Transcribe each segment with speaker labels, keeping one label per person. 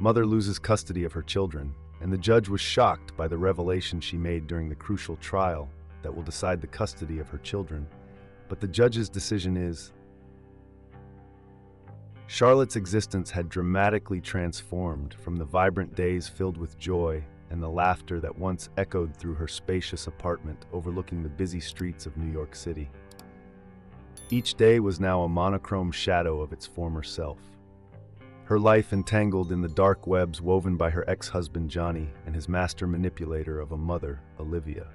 Speaker 1: Mother loses custody of her children, and the judge was shocked by the revelation she made during the crucial trial that will decide the custody of her children. But the judge's decision is... Charlotte's existence had dramatically transformed from the vibrant days filled with joy and the laughter that once echoed through her spacious apartment overlooking the busy streets of New York City. Each day was now a monochrome shadow of its former self. Her life entangled in the dark webs woven by her ex-husband Johnny and his master manipulator of a mother, Olivia.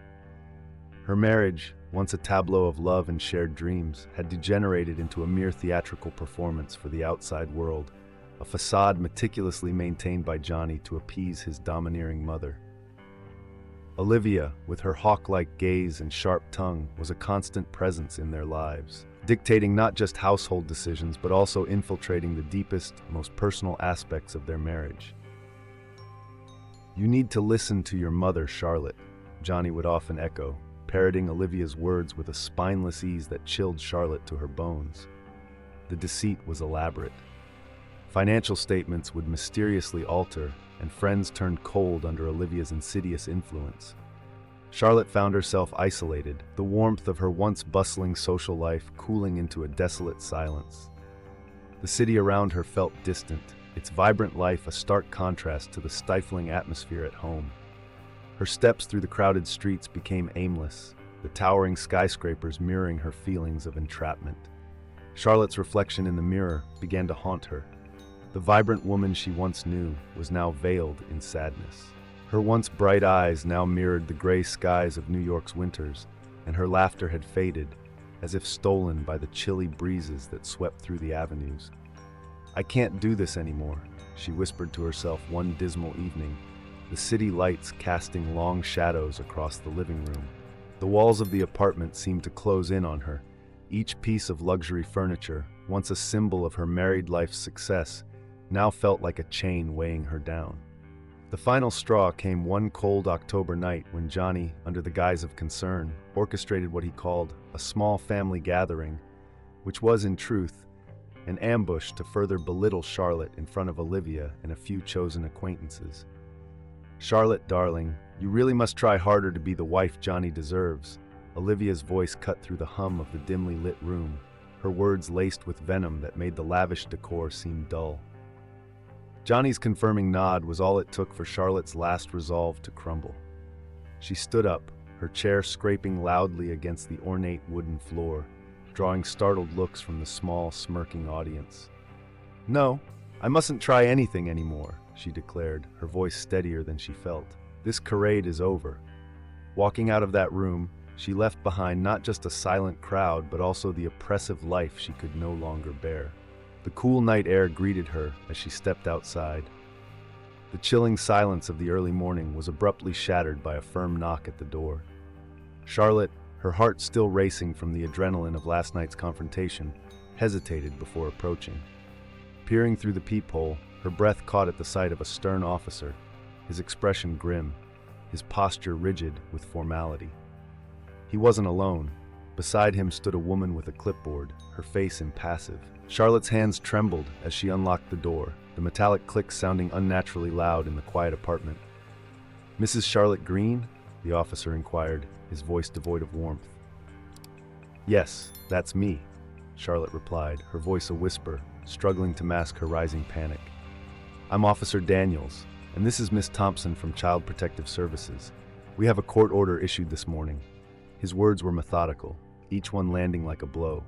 Speaker 1: Her marriage, once a tableau of love and shared dreams, had degenerated into a mere theatrical performance for the outside world, a facade meticulously maintained by Johnny to appease his domineering mother. Olivia, with her hawk-like gaze and sharp tongue, was a constant presence in their lives, dictating not just household decisions but also infiltrating the deepest, most personal aspects of their marriage. "You need to listen to your mother, Charlotte," Johnny would often echo, parroting Olivia's words with a spineless ease that chilled Charlotte to her bones. The deceit was elaborate. Financial statements would mysteriously alter, and friends turned cold under Olivia's insidious influence. Charlotte found herself isolated, the warmth of her once bustling social life cooling into a desolate silence. The city around her felt distant, its vibrant life a stark contrast to the stifling atmosphere at home. Her steps through the crowded streets became aimless, the towering skyscrapers mirroring her feelings of entrapment. Charlotte's reflection in the mirror began to haunt her. The vibrant woman she once knew was now veiled in sadness. Her once bright eyes now mirrored the gray skies of New York's winters, and her laughter had faded, as if stolen by the chilly breezes that swept through the avenues. "I can't do this anymore," she whispered to herself one dismal evening, the city lights casting long shadows across the living room. The walls of the apartment seemed to close in on her. Each piece of luxury furniture, once a symbol of her married life's success, now felt like a chain weighing her down. The final straw came one cold October night when Johnny, under the guise of concern, orchestrated what he called a small family gathering, which was, in truth, an ambush to further belittle Charlotte in front of Olivia and a few chosen acquaintances. "Charlotte, darling, you really must try harder to be the wife Johnny deserves." Olivia's voice cut through the hum of the dimly lit room, her words laced with venom that made the lavish decor seem dull. Johnny's confirming nod was all it took for Charlotte's last resolve to crumble. She stood up, her chair scraping loudly against the ornate wooden floor, drawing startled looks from the small, smirking audience. "No, I mustn't try anything anymore," she declared, her voice steadier than she felt. "This charade is over." Walking out of that room, she left behind not just a silent crowd but also the oppressive life she could no longer bear. The cool night air greeted her as she stepped outside. The chilling silence of the early morning was abruptly shattered by a firm knock at the door. Charlotte, her heart still racing from the adrenaline of last night's confrontation, hesitated before approaching. Peering through the peephole, her breath caught at the sight of a stern officer, his expression grim, his posture rigid with formality. He wasn't alone. Beside him stood a woman with a clipboard, her face impassive. Charlotte's hands trembled as she unlocked the door, the metallic click sounding unnaturally loud in the quiet apartment. "Mrs. Charlotte Green?" the officer inquired, his voice devoid of warmth. "Yes, that's me," Charlotte replied, her voice a whisper, struggling to mask her rising panic. "I'm Officer Daniels, and this is Miss Thompson from Child Protective Services. We have a court order issued this morning." His words were methodical, each one landing like a blow.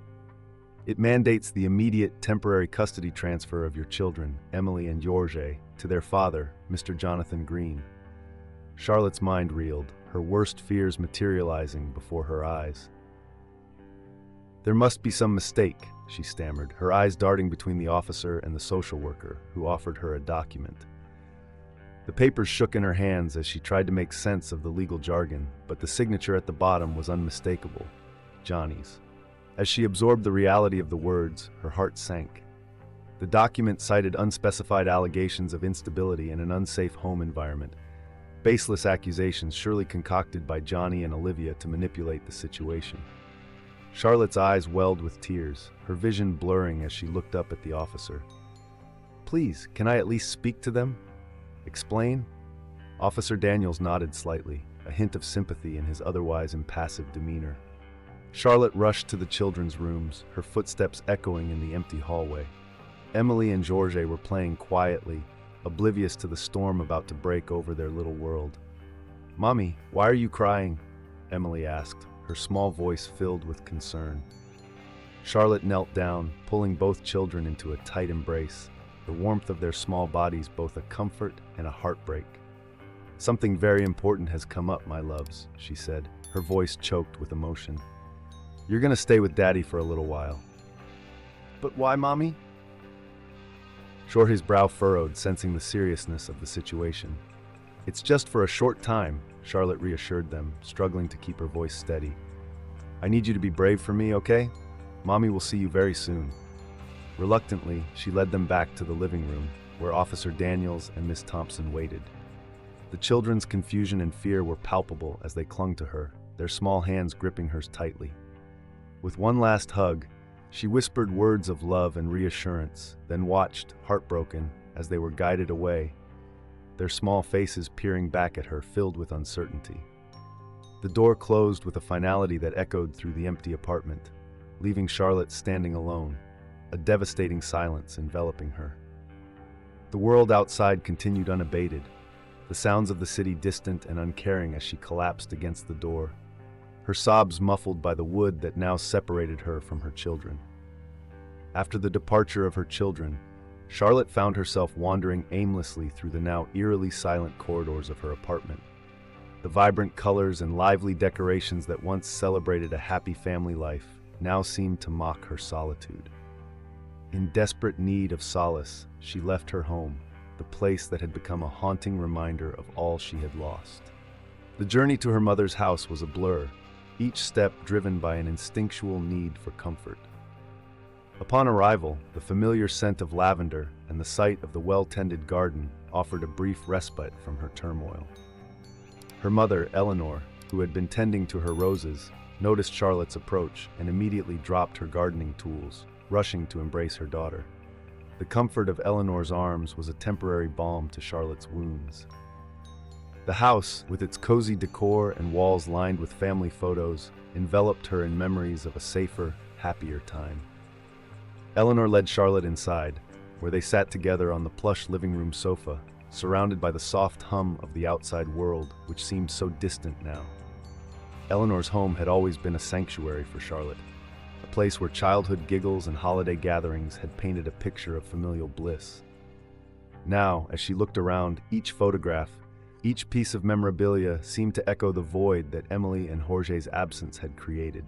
Speaker 1: "It mandates the immediate temporary custody transfer of your children, Emily and George, to their father, Mr. Jonathan Green." Charlotte's mind reeled, her worst fears materializing before her eyes. "There must be some mistake," she stammered, her eyes darting between the officer and the social worker, who offered her a document. The papers shook in her hands as she tried to make sense of the legal jargon, but the signature at the bottom was unmistakable: Johnny's. As she absorbed the reality of the words, her heart sank. The document cited unspecified allegations of instability in an unsafe home environment, baseless accusations surely concocted by Johnny and Olivia to manipulate the situation. Charlotte's eyes welled with tears, her vision blurring as she looked up at the officer. "Please, can I at least speak to them?" Explain? Officer Daniels nodded slightly, a hint of sympathy in his otherwise impassive demeanor. Charlotte rushed to the children's rooms, her footsteps echoing in the empty hallway. Emily and Georges were playing quietly, oblivious to the storm about to break over their little world. "Mommy, why are you crying?" Emily asked, her small voice filled with concern. Charlotte knelt down, pulling both children into a tight embrace, the warmth of their small bodies both a comfort and a heartbreak. "Something very important has come up, my loves," she said, her voice choked with emotion. "You're gonna stay with Daddy for a little while." "But why, Mommy?" Georges' brow furrowed, sensing the seriousness of the situation. "It's just for a short time," Charlotte reassured them, struggling to keep her voice steady. "I need you to be brave for me, okay? Mommy will see you very soon." Reluctantly, she led them back to the living room, where Officer Daniels and Miss Thompson waited. The children's confusion and fear were palpable as they clung to her, their small hands gripping hers tightly. With one last hug, she whispered words of love and reassurance, then watched, heartbroken, as they were guided away, their small faces peering back at her, filled with uncertainty. The door closed with a finality that echoed through the empty apartment, leaving Charlotte standing alone, a devastating silence enveloping her. The world outside continued unabated, the sounds of the city distant and uncaring as she collapsed against the door, her sobs muffled by the wood that now separated her from her children. After the departure of her children, Charlotte found herself wandering aimlessly through the now eerily silent corridors of her apartment. The vibrant colors and lively decorations that once celebrated a happy family life now seemed to mock her solitude. In desperate need of solace, she left her home, the place that had become a haunting reminder of all she had lost. The journey to her mother's house was a blur, each step driven by an instinctual need for comfort. Upon arrival, the familiar scent of lavender and the sight of the well-tended garden offered a brief respite from her turmoil. Her mother, Eleanor, who had been tending to her roses, noticed Charlotte's approach and immediately dropped her gardening tools, rushing to embrace her daughter. The comfort of Eleanor's arms was a temporary balm to Charlotte's wounds. The house, with its cozy decor and walls lined with family photos, enveloped her in memories of a safer, happier time. Eleanor led Charlotte inside, where they sat together on the plush living room sofa, surrounded by the soft hum of the outside world, which seemed so distant now. Eleanor's home had always been a sanctuary for Charlotte, a place where childhood giggles and holiday gatherings had painted a picture of familial bliss. Now, as she looked around, each photograph, each piece of memorabilia seemed to echo the void that Emily and Georges' absence had created.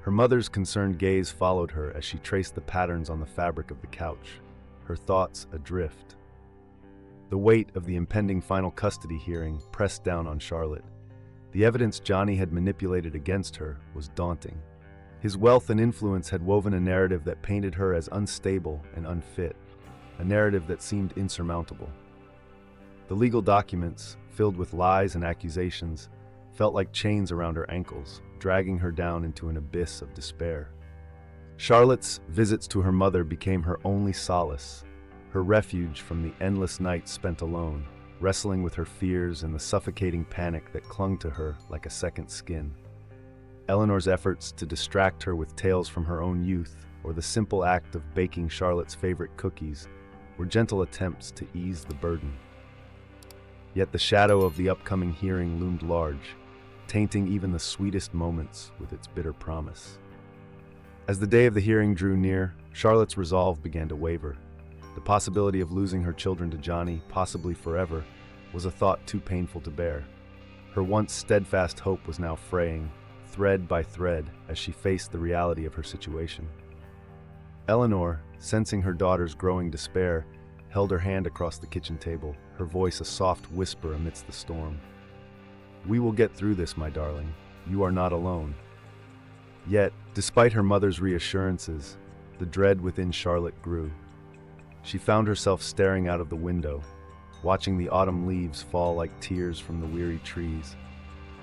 Speaker 1: Her mother's concerned gaze followed her as she traced the patterns on the fabric of the couch, her thoughts adrift. The weight of the impending final custody hearing pressed down on Charlotte. The evidence Johnny had manipulated against her was daunting. His wealth and influence had woven a narrative that painted her as unstable and unfit, a narrative that seemed insurmountable. The legal documents, filled with lies and accusations, felt like chains around her ankles, dragging her down into an abyss of despair. Charlotte's visits to her mother became her only solace, her refuge from the endless nights spent alone, wrestling with her fears and the suffocating panic that clung to her like a second skin. Eleanor's efforts to distract her with tales from her own youth, or the simple act of baking Charlotte's favorite cookies, were gentle attempts to ease the burden. Yet the shadow of the upcoming hearing loomed large, tainting even the sweetest moments with its bitter promise. As the day of the hearing drew near, Charlotte's resolve began to waver. The possibility of losing her children to Johnny, possibly forever, was a thought too painful to bear. Her once steadfast hope was now fraying, thread by thread, as she faced the reality of her situation. Eleanor, sensing her daughter's growing despair, held her hand across the kitchen table, her voice a soft whisper amidst the storm. "We will get through this, my darling. You are not alone." Yet, despite her mother's reassurances, the dread within Charlotte grew. She found herself staring out of the window, watching the autumn leaves fall like tears from the weary trees,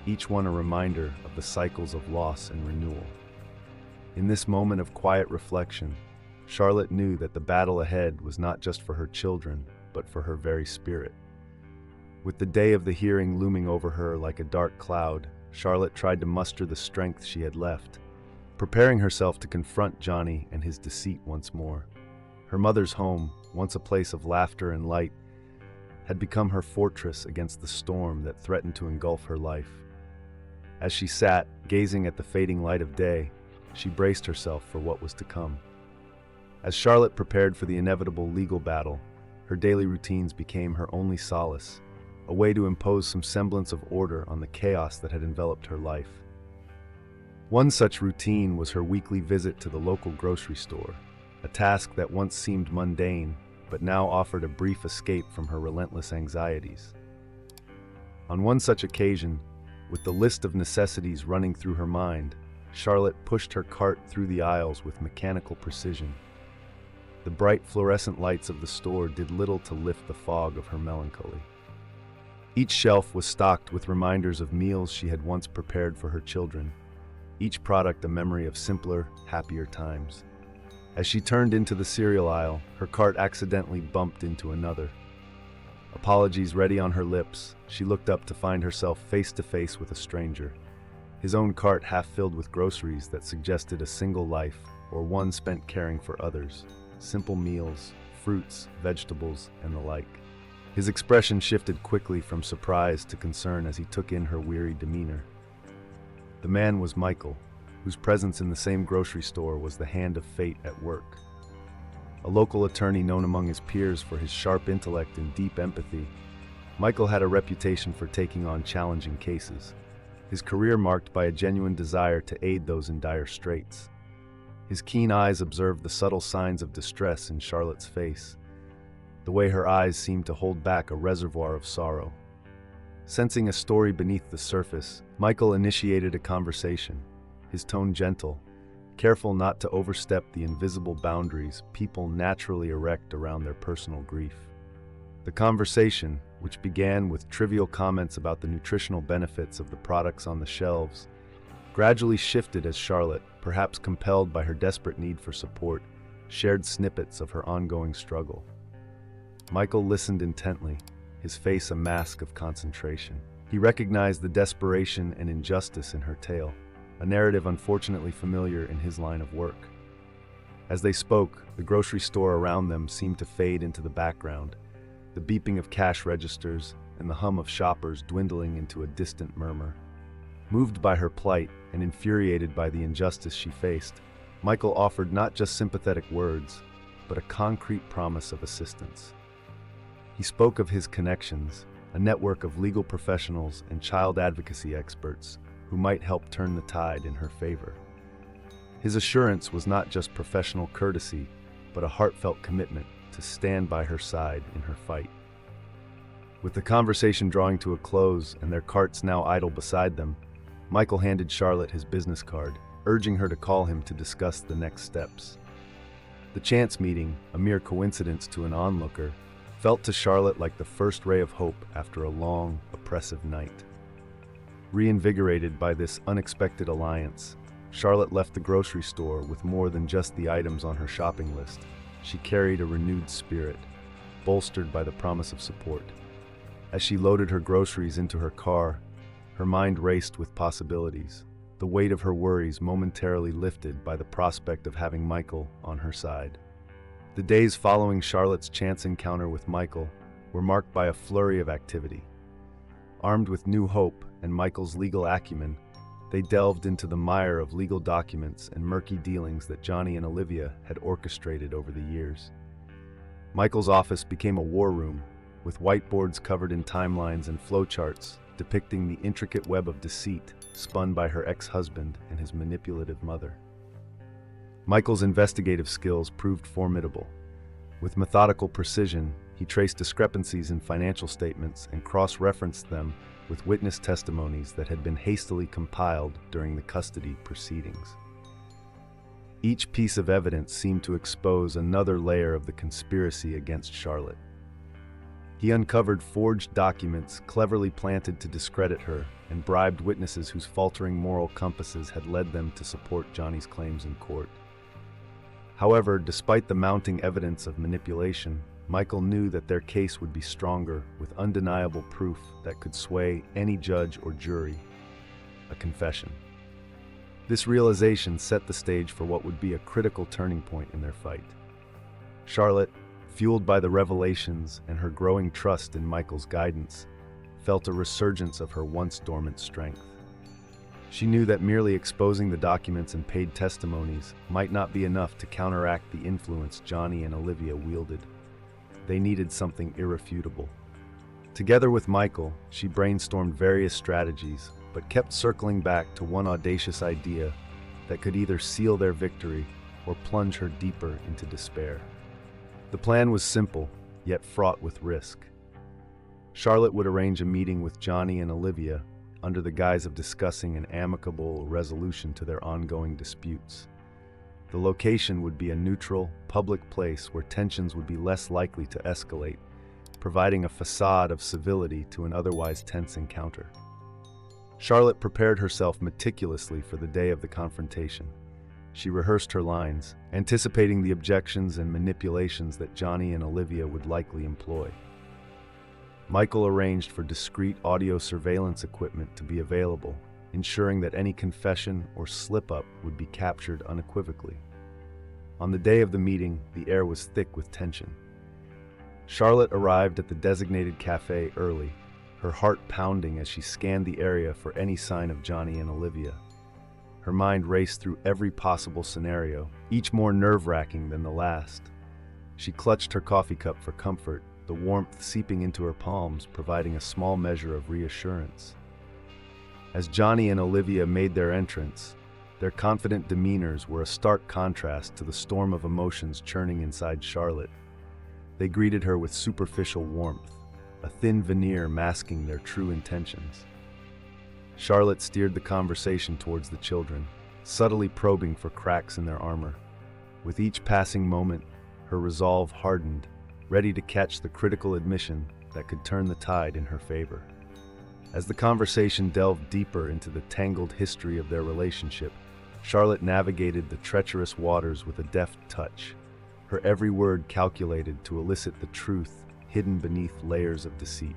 Speaker 1: each one a reminder of the cycles of loss and renewal. In this moment of quiet reflection, Charlotte knew that the battle ahead was not just for her children, but but for her very spirit. With the day of the hearing looming over her like a dark cloud, Charlotte tried to muster the strength she had left, preparing herself to confront Johnny and his deceit once more. Her mother's home, once a place of laughter and light, had become her fortress against the storm that threatened to engulf her life. As she sat, gazing at the fading light of day, she braced herself for what was to come. As Charlotte prepared for the inevitable legal battle, her daily routines became her only solace, a way to impose some semblance of order on the chaos that had enveloped her life. One such routine was her weekly visit to the local grocery store, a task that once seemed mundane, but now offered a brief escape from her relentless anxieties. On one such occasion, with the list of necessities running through her mind, Charlotte pushed her cart through the aisles with mechanical precision. The bright fluorescent lights of the store did little to lift the fog of her melancholy. Each shelf was stocked with reminders of meals she had once prepared for her children, each product a memory of simpler, happier times. As she turned into the cereal aisle, her cart accidentally bumped into another. Apologies ready on her lips, she looked up to find herself face to face with a stranger, his own cart half filled with groceries that suggested a single life, or one spent caring for others. Simple meals, fruits, vegetables, and the like. His expression shifted quickly from surprise to concern as he took in her weary demeanor. The man was Michael, whose presence in the same grocery store was the hand of fate at work. A local attorney known among his peers for his sharp intellect and deep empathy, Michael had a reputation for taking on challenging cases, his career marked by a genuine desire to aid those in dire straits. His keen eyes observed the subtle signs of distress in Charlotte's face, the way her eyes seemed to hold back a reservoir of sorrow. Sensing a story beneath the surface, Michael initiated a conversation, his tone gentle, careful not to overstep the invisible boundaries people naturally erect around their personal grief. The conversation, which began with trivial comments about the nutritional benefits of the products on the shelves, gradually shifted as Charlotte, perhaps compelled by her desperate need for support, shared snippets of her ongoing struggle. Michael listened intently, his face a mask of concentration. He recognized the desperation and injustice in her tale, a narrative unfortunately familiar in his line of work. As they spoke, the grocery store around them seemed to fade into the background, the beeping of cash registers and the hum of shoppers dwindling into a distant murmur. Moved by her plight and infuriated by the injustice she faced, Michael offered not just sympathetic words, but a concrete promise of assistance. He spoke of his connections, a network of legal professionals and child advocacy experts who might help turn the tide in her favor. His assurance was not just professional courtesy, but a heartfelt commitment to stand by her side in her fight. With the conversation drawing to a close and their carts now idle beside them, Michael handed Charlotte his business card, urging her to call him to discuss the next steps. The chance meeting, a mere coincidence to an onlooker, felt to Charlotte like the first ray of hope after a long, oppressive night. Reinvigorated by this unexpected alliance, Charlotte left the grocery store with more than just the items on her shopping list. She carried a renewed spirit, bolstered by the promise of support. As she loaded her groceries into her car, her mind raced with possibilities, the weight of her worries momentarily lifted by the prospect of having Michael on her side. The days following Charlotte's chance encounter with Michael were marked by a flurry of activity. Armed with new hope and Michael's legal acumen, they delved into the mire of legal documents and murky dealings that Johnny and Olivia had orchestrated over the years. Michael's office became a war room, with whiteboards covered in timelines and flowcharts depicting the intricate web of deceit spun by her ex-husband and his manipulative mother. Michael's investigative skills proved formidable. With methodical precision, he traced discrepancies in financial statements and cross-referenced them with witness testimonies that had been hastily compiled during the custody proceedings. Each piece of evidence seemed to expose another layer of the conspiracy against Charlotte. He uncovered forged documents cleverly planted to discredit her and bribed witnesses whose faltering moral compasses had led them to support Johnny's claims in court. However, despite the mounting evidence of manipulation, Michael knew that their case would be stronger, with undeniable proof that could sway any judge or jury: a confession. This realization set the stage for what would be a critical turning point in their fight. Charlotte, fueled by the revelations and her growing trust in Michael's guidance, felt a resurgence of her once dormant strength. She knew that merely exposing the documents and paid testimonies might not be enough to counteract the influence Johnny and Olivia wielded. They needed something irrefutable. Together with Michael, she brainstormed various strategies, but kept circling back to one audacious idea that could either seal their victory or plunge her deeper into despair. The plan was simple, yet fraught with risk. Charlotte would arrange a meeting with Johnny and Olivia under the guise of discussing an amicable resolution to their ongoing disputes. The location would be a neutral, public place where tensions would be less likely to escalate, providing a facade of civility to an otherwise tense encounter. Charlotte prepared herself meticulously for the day of the confrontation. She rehearsed her lines, anticipating the objections and manipulations that Johnny and Olivia would likely employ. Michael arranged for discreet audio surveillance equipment to be available, ensuring that any confession or slip-up would be captured unequivocally. On the day of the meeting, the air was thick with tension. Charlotte arrived at the designated cafe early, her heart pounding as she scanned the area for any sign of Johnny and Olivia. Her mind raced through every possible scenario, each more nerve-wracking than the last. She clutched her coffee cup for comfort, the warmth seeping into her palms, providing a small measure of reassurance. As Johnny and Olivia made their entrance, their confident demeanors were a stark contrast to the storm of emotions churning inside Charlotte. They greeted her with superficial warmth, a thin veneer masking their true intentions. Charlotte steered the conversation towards the children, subtly probing for cracks in their armor. With each passing moment, her resolve hardened, ready to catch the critical admission that could turn the tide in her favor. As the conversation delved deeper into the tangled history of their relationship, Charlotte navigated the treacherous waters with a deft touch, her every word calculated to elicit the truth hidden beneath layers of deceit.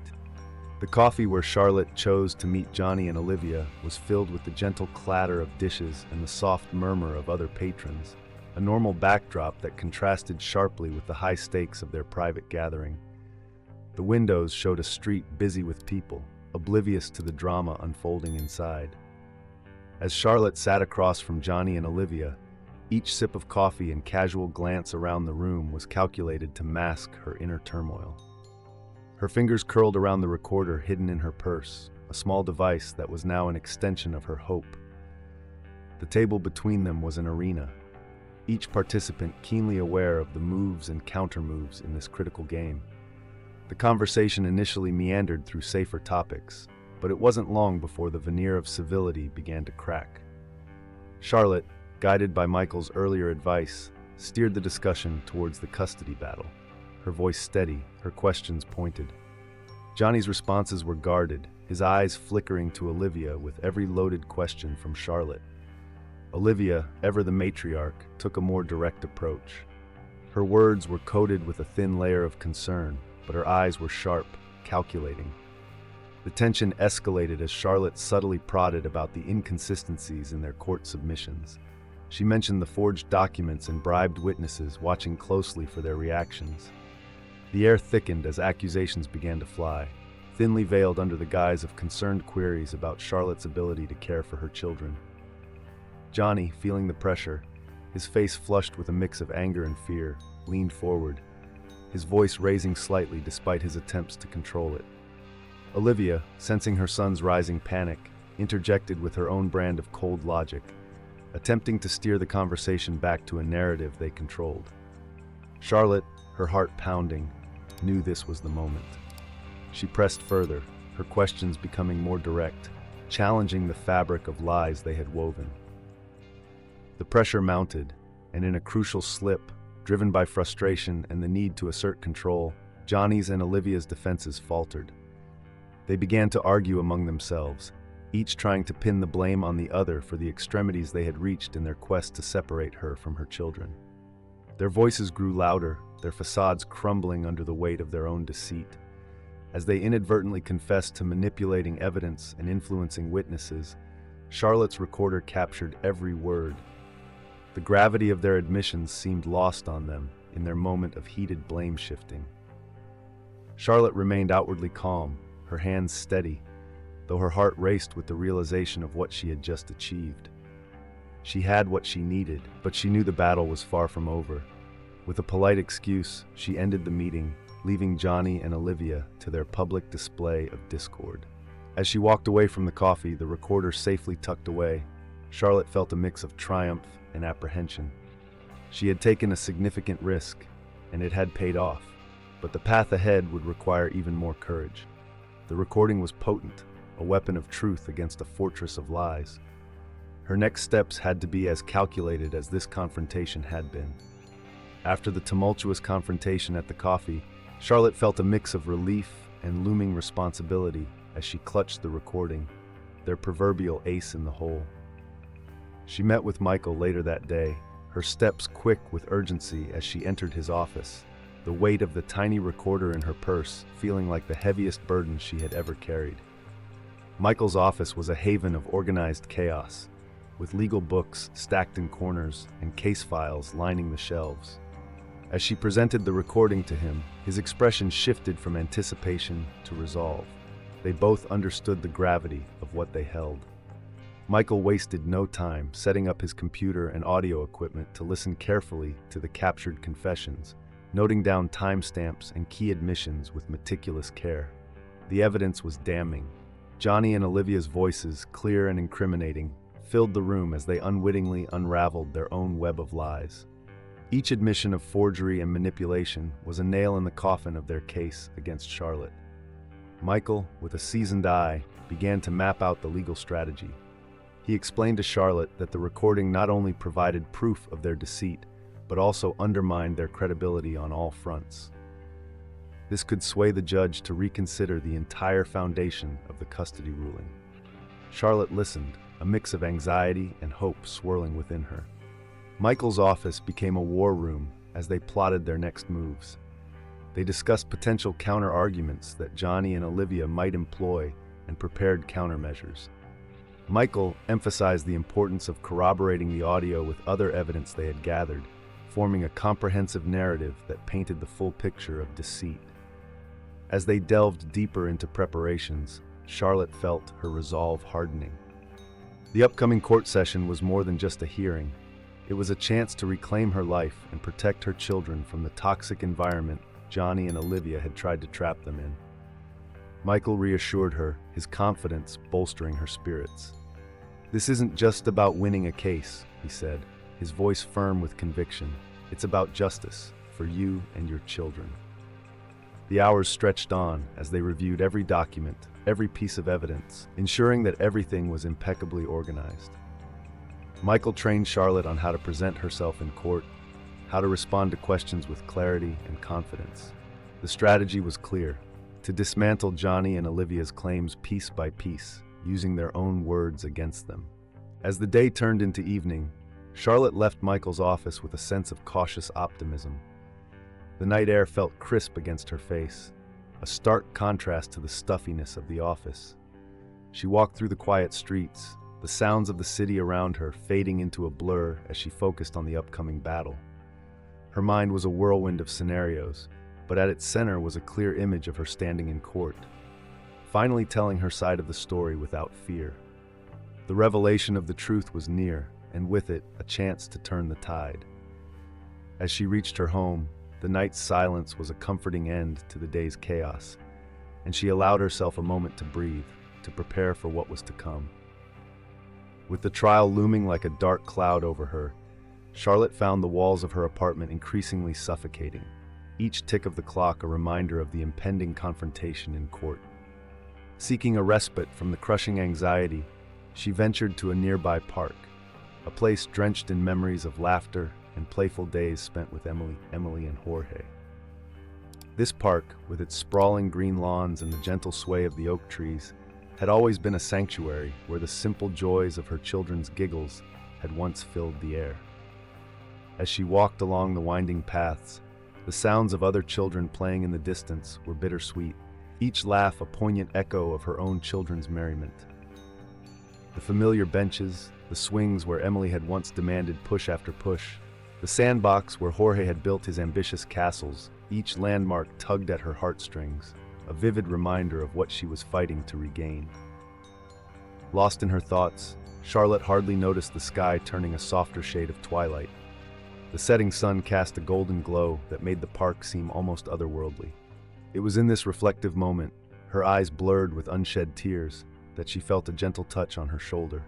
Speaker 1: The coffee where Charlotte chose to meet Johnny and Olivia was filled with the gentle clatter of dishes and the soft murmur of other patrons, a normal backdrop that contrasted sharply with the high stakes of their private gathering. The windows showed a street busy with people, oblivious to the drama unfolding inside. As Charlotte sat across from Johnny and Olivia, each sip of coffee and casual glance around the room was calculated to mask her inner turmoil. Her fingers curled around the recorder hidden in her purse, a small device that was now an extension of her hope. The table between them was an arena, each participant keenly aware of the moves and counter-moves in this critical game. The conversation initially meandered through safer topics, but it wasn't long before the veneer of civility began to crack. Charlotte, guided by Michael's earlier advice, steered the discussion towards the custody battle, her voice steady, her questions pointed. Johnny's responses were guarded, his eyes flickering to Olivia with every loaded question from Charlotte. Olivia, ever the matriarch, took a more direct approach. Her words were coated with a thin layer of concern, but her eyes were sharp, calculating. The tension escalated as Charlotte subtly prodded about the inconsistencies in their court submissions. She mentioned the forged documents and bribed witnesses, watching closely for their reactions. The air thickened as accusations began to fly, thinly veiled under the guise of concerned queries about Charlotte's ability to care for her children. Johnny, feeling the pressure, his face flushed with a mix of anger and fear, leaned forward, his voice raising slightly despite his attempts to control it. Olivia, sensing her son's rising panic, interjected with her own brand of cold logic, attempting to steer the conversation back to a narrative they controlled. Charlotte, her heart pounding, knew this was the moment. She pressed further, her questions becoming more direct, challenging the fabric of lies they had woven. The pressure mounted, and in a crucial slip, driven by frustration and the need to assert control, Johnny's and Olivia's defenses faltered. They began to argue among themselves, each trying to pin the blame on the other for the extremities they had reached in their quest to separate her from her children. Their voices grew louder, their facades crumbling under the weight of their own deceit. As they inadvertently confessed to manipulating evidence and influencing witnesses, Charlotte's recorder captured every word. The gravity of their admissions seemed lost on them in their moment of heated blame-shifting. Charlotte remained outwardly calm, her hands steady, though her heart raced with the realization of what she had just achieved. She had what she needed, but she knew the battle was far from over. With a polite excuse, she ended the meeting, leaving Johnny and Olivia to their public display of discord. As she walked away from the coffee, the recorder safely tucked away, Charlotte felt a mix of triumph and apprehension. She had taken a significant risk, and it had paid off, but the path ahead would require even more courage. The recording was potent, a weapon of truth against a fortress of lies. Her next steps had to be as calculated as this confrontation had been. After the tumultuous confrontation at the coffee, Charlotte felt a mix of relief and looming responsibility as she clutched the recording, their proverbial ace in the hole. She met with Michael later that day, her steps quick with urgency as she entered his office, the weight of the tiny recorder in her purse feeling like the heaviest burden she had ever carried. Michael's office was a haven of organized chaos, with legal books stacked in corners and case files lining the shelves. As she presented the recording to him, his expression shifted from anticipation to resolve. They both understood the gravity of what they held. Michael wasted no time setting up his computer and audio equipment to listen carefully to the captured confessions, noting down timestamps and key admissions with meticulous care. The evidence was damning. Johnny and Olivia's voices, clear and incriminating, filled the room as they unwittingly unraveled their own web of lies. Each admission of forgery and manipulation was a nail in the coffin of their case against Charlotte. Michael, with a seasoned eye, began to map out the legal strategy. He explained to Charlotte that the recording not only provided proof of their deceit, but also undermined their credibility on all fronts. This could sway the judge to reconsider the entire foundation of the custody ruling. Charlotte listened, a mix of anxiety and hope swirling within her. Michael's office became a war room as they plotted their next moves. They discussed potential counter-arguments that Johnny and Olivia might employ and prepared countermeasures. Michael emphasized the importance of corroborating the audio with other evidence they had gathered, forming a comprehensive narrative that painted the full picture of deceit. As they delved deeper into preparations, Charlotte felt her resolve hardening. The upcoming court session was more than just a hearing. It was a chance to reclaim her life and protect her children from the toxic environment Johnny and Olivia had tried to trap them in. Michael reassured her, his confidence bolstering her spirits. "This isn't just about winning a case," he said, his voice firm with conviction. "It's about justice for you and your children." The hours stretched on as they reviewed every document, every piece of evidence, ensuring that everything was impeccably organized. Michael trained Charlotte on how to present herself in court, how to respond to questions with clarity and confidence. The strategy was clear: to dismantle Johnny and Olivia's claims piece by piece, using their own words against them. As the day turned into evening, Charlotte left Michael's office with a sense of cautious optimism. The night air felt crisp against her face, a stark contrast to the stuffiness of the office. She walked through the quiet streets, the sounds of the city around her fading into a blur as she focused on the upcoming battle. Her mind was a whirlwind of scenarios, but at its center was a clear image of her standing in court, finally telling her side of the story without fear. The revelation of the truth was near, and with it, a chance to turn the tide. As she reached her home, the night's silence was a comforting end to the day's chaos, and she allowed herself a moment to breathe, to prepare for what was to come. With the trial looming like a dark cloud over her, Charlotte found the walls of her apartment increasingly suffocating, each tick of the clock a reminder of the impending confrontation in court. Seeking a respite from the crushing anxiety, she ventured to a nearby park, a place drenched in memories of laughter and playful days spent with Emily and Jorge. This park, with its sprawling green lawns and the gentle sway of the oak trees, had always been a sanctuary where the simple joys of her children's giggles had once filled the air. As she walked along the winding paths, The sounds of other children playing in the distance were bittersweet, each laugh a poignant echo of her own children's merriment. The familiar benches, the swings where Emily had once demanded push after push, the sandbox where Jorge had built his ambitious castles, each landmark tugged at her heartstrings, a vivid reminder of what she was fighting to regain. Lost in her thoughts, Charlotte hardly noticed the sky turning a softer shade of twilight. The setting sun cast a golden glow that made the park seem almost otherworldly. It was in this reflective moment, her eyes blurred with unshed tears, that she felt a gentle touch on her shoulder.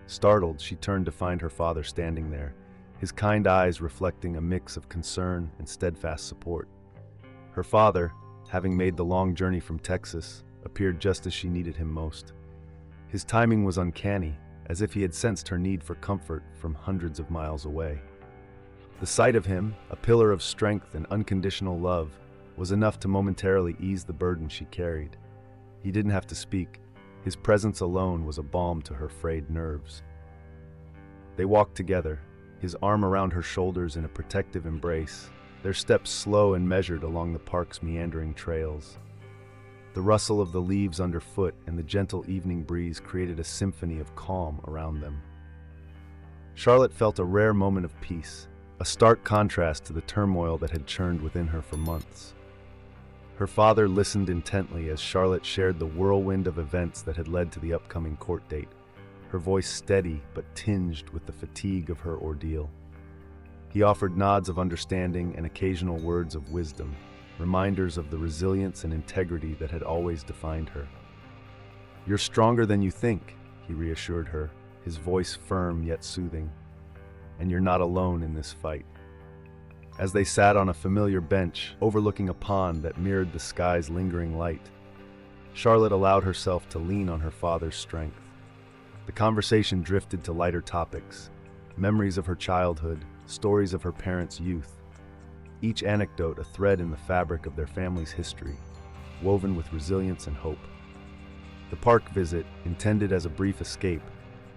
Speaker 1: Startled, she turned to find her father standing there, his kind eyes reflecting a mix of concern and steadfast support. Her father, having made the long journey from Texas, appeared just as she needed him most. His timing was uncanny, as if he had sensed her need for comfort from hundreds of miles away. The sight of him, a pillar of strength and unconditional love, was enough to momentarily ease the burden she carried. He didn't have to speak. His presence alone was a balm to her frayed nerves. They walked together, his arm around her shoulders in a protective embrace, their steps slow and measured along the park's meandering trails. The rustle of the leaves underfoot and the gentle evening breeze created a symphony of calm around them. Charlotte felt a rare moment of peace, a stark contrast to the turmoil that had churned within her for months. Her father listened intently as Charlotte shared the whirlwind of events that had led to the upcoming court date, her voice steady but tinged with the fatigue of her ordeal. He offered nods of understanding and occasional words of wisdom, reminders of the resilience and integrity that had always defined her. "You're stronger than you think," he reassured her, his voice firm yet soothing. "And you're not alone in this fight." As they sat on a familiar bench overlooking a pond that mirrored the sky's lingering light, Charlotte allowed herself to lean on her father's strength. The conversation drifted to lighter topics, memories of her childhood, stories of her parents' youth, each anecdote a thread in the fabric of their family's history, woven with resilience and hope. The park visit, intended as a brief escape,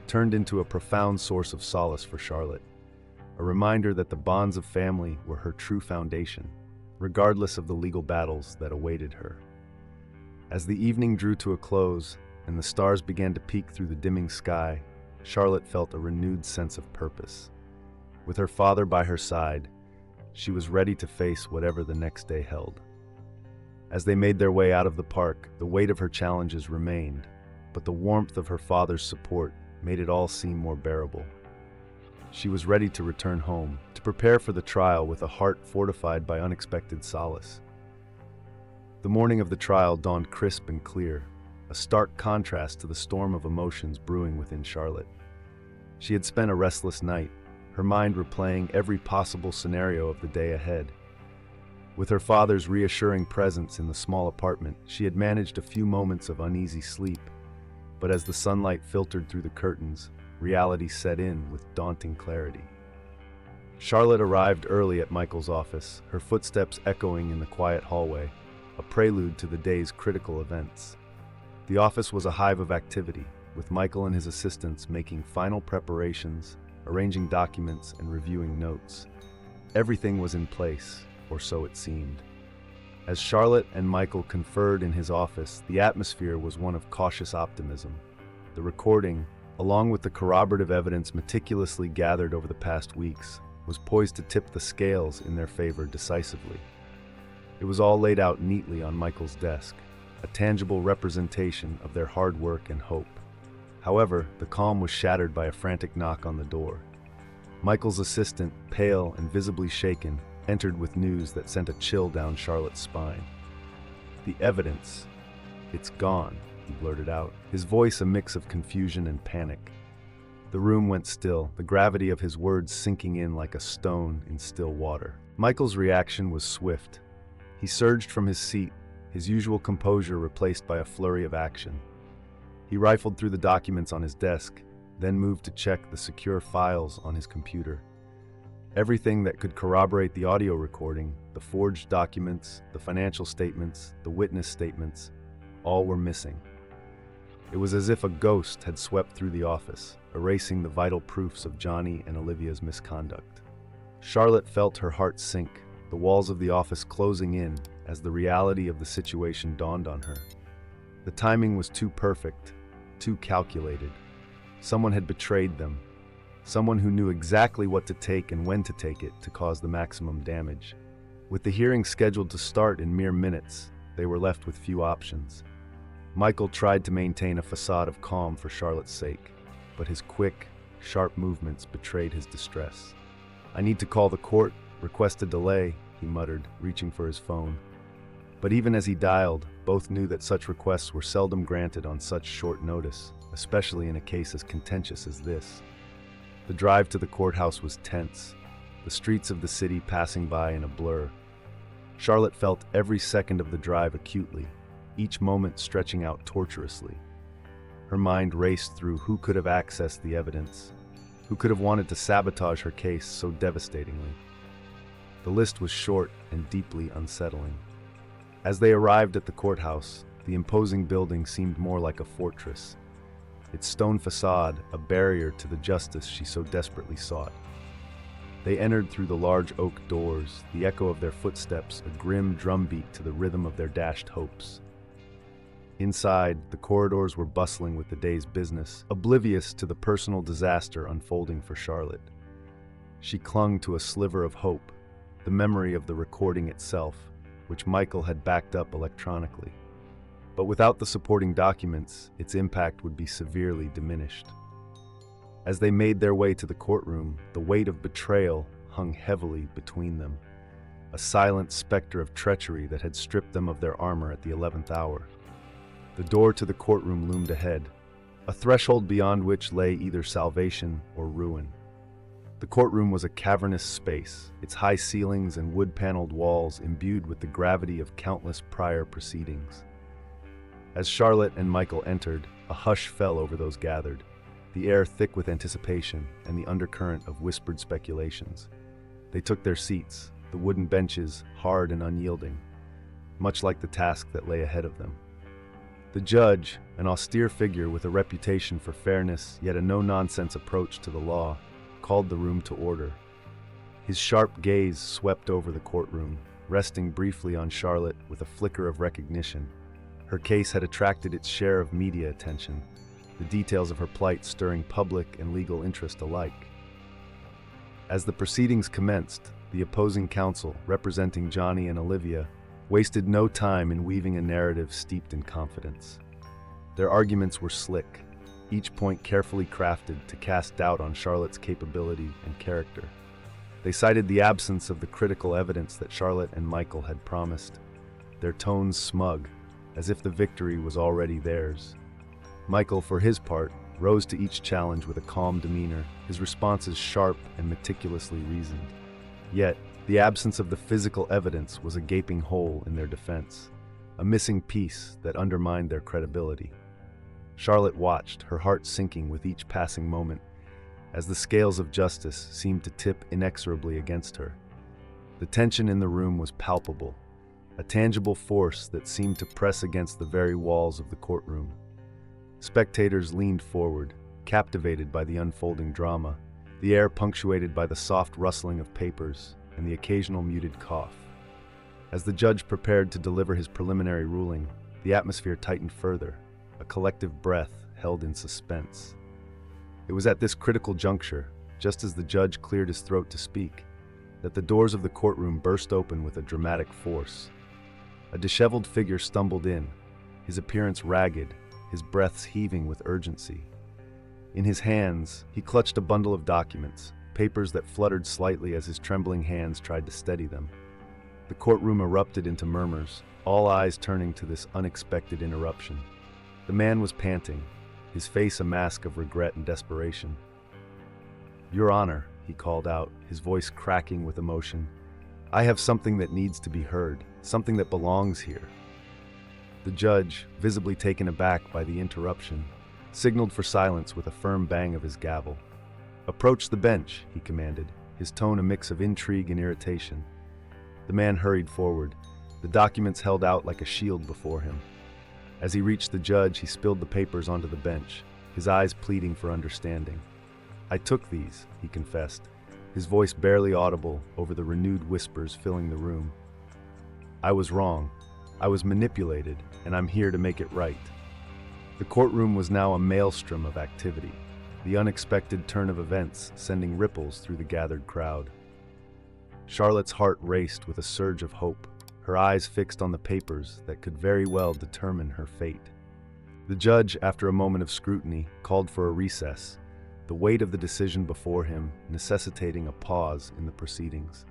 Speaker 1: turned into a profound source of solace for Charlotte, a reminder that the bonds of family were her true foundation, regardless of the legal battles that awaited her. As the evening drew to a close and the stars began to peek through the dimming sky, Charlotte felt a renewed sense of purpose. With her father by her side, she was ready to face whatever the next day held. As they made their way out of the park, the weight of her challenges remained, but the warmth of her father's support made it all seem more bearable. She was ready to return home, to prepare for the trial with a heart fortified by unexpected solace. The morning of the trial dawned crisp and clear, a stark contrast to the storm of emotions brewing within Charlotte. She had spent a restless night, her mind replaying every possible scenario of the day ahead. With her father's reassuring presence in the small apartment, she had managed a few moments of uneasy sleep, but as the sunlight filtered through the curtains, reality set in with daunting clarity. Charlotte arrived early at Michael's office, her footsteps echoing in the quiet hallway, a prelude to the day's critical events. The office was a hive of activity, with Michael and his assistants making final preparations, arranging documents, and reviewing notes. Everything was in place, or so it seemed. As Charlotte and Michael conferred in his office, the atmosphere was one of cautious optimism. The recording, along with the corroborative evidence meticulously gathered over the past weeks, was poised to tip the scales in their favor decisively. It was all laid out neatly on Michael's desk, a tangible representation of their hard work and hope. However, the calm was shattered by a frantic knock on the door. Michael's assistant, pale and visibly shaken, entered with news that sent a chill down Charlotte's spine. "The evidence. It's gone," he blurted out, his voice a mix of confusion and panic. The room went still, the gravity of his words sinking in like a stone in still water. Michael's reaction was swift. He surged from his seat, his usual composure replaced by a flurry of action. He rifled through the documents on his desk, then moved to check the secure files on his computer. Everything that could corroborate the audio recording, the forged documents, the financial statements, the witness statements, all were missing. It was as if a ghost had swept through the office, erasing the vital proofs of Johnny and Olivia's misconduct. Charlotte felt her heart sink, the walls of the office closing in as the reality of the situation dawned on her. The timing was too perfect, too calculated. Someone had betrayed them, someone who knew exactly what to take and when to take it to cause the maximum damage. With the hearing scheduled to start in mere minutes, they were left with few options. Michael tried to maintain a facade of calm for Charlotte's sake, but his quick, sharp movements betrayed his distress. "I need to call the court, request a delay," he muttered, reaching for his phone. But even as he dialed, both knew that such requests were seldom granted on such short notice, especially in a case as contentious as this. The drive to the courthouse was tense, the streets of the city passing by in a blur. Charlotte felt every second of the drive acutely, each moment stretching out torturously. Her mind raced through who could have accessed the evidence, who could have wanted to sabotage her case so devastatingly. The list was short and deeply unsettling. As they arrived at the courthouse, the imposing building seemed more like a fortress, its stone facade a barrier to the justice she so desperately sought. They entered through the large oak doors, the echo of their footsteps a grim drumbeat to the rhythm of their dashed hopes. Inside, the corridors were bustling with the day's business, oblivious to the personal disaster unfolding for Charlotte. She clung to a sliver of hope, the memory of the recording itself, which Michael had backed up electronically. But without the supporting documents, its impact would be severely diminished. As they made their way to the courtroom, the weight of betrayal hung heavily between them, a silent specter of treachery that had stripped them of their armor at the 11th hour. The door to the courtroom loomed ahead, a threshold beyond which lay either salvation or ruin. The courtroom was a cavernous space, its high ceilings and wood-paneled walls imbued with the gravity of countless prior proceedings. As Charlotte and Michael entered, a hush fell over those gathered, the air thick with anticipation and the undercurrent of whispered speculations. They took their seats, the wooden benches hard and unyielding, much like the task that lay ahead of them. The judge, an austere figure with a reputation for fairness yet a no-nonsense approach to the law, called the room to order. His sharp gaze swept over the courtroom, resting briefly on Charlotte with a flicker of recognition. Her case had attracted its share of media attention, the details of her plight stirring public and legal interest alike. As the proceedings commenced, the opposing counsel, representing Johnny and Olivia, wasted no time in weaving a narrative steeped in confidence. Their arguments were slick, each point carefully crafted to cast doubt on Charlotte's capability and character. They cited the absence of the critical evidence that Charlotte and Michael had promised, their tones smug, as if the victory was already theirs. Michael, for his part, rose to each challenge with a calm demeanor, his responses sharp and meticulously reasoned. Yet, the absence of the physical evidence was a gaping hole in their defense, a missing piece that undermined their credibility. Charlotte watched, her heart sinking with each passing moment, as the scales of justice seemed to tip inexorably against her. The tension in the room was palpable, a tangible force that seemed to press against the very walls of the courtroom. Spectators leaned forward, captivated by the unfolding drama, the air punctuated by the soft rustling of papers and the occasional muted cough. As the judge prepared to deliver his preliminary ruling, the atmosphere tightened further, a collective breath held in suspense. It was at this critical juncture, just as the judge cleared his throat to speak, that the doors of the courtroom burst open with a dramatic force. A disheveled figure stumbled in, his appearance ragged, his breaths heaving with urgency. In his hands, he clutched a bundle of documents, papers that fluttered slightly as his trembling hands tried to steady them. The courtroom erupted into murmurs, all eyes turning to this unexpected interruption. The man was panting, his face a mask of regret and desperation. "Your Honor," he called out, his voice cracking with emotion, "I have something that needs to be heard, something that belongs here." The judge, visibly taken aback by the interruption, signaled for silence with a firm bang of his gavel. "Approach the bench," he commanded, his tone a mix of intrigue and irritation. The man hurried forward, the documents held out like a shield before him. As he reached the judge, he spilled the papers onto the bench, his eyes pleading for understanding. "I took these," he confessed, his voice barely audible over the renewed whispers filling the room. "I was wrong. I was manipulated, and I'm here to make it right." The courtroom was now a maelstrom of activity, the unexpected turn of events sending ripples through the gathered crowd. Charlotte's heart raced with a surge of hope, her eyes fixed on the papers that could very well determine her fate. The judge, after a moment of scrutiny, called for a recess, the weight of the decision before him necessitating a pause in the proceedings.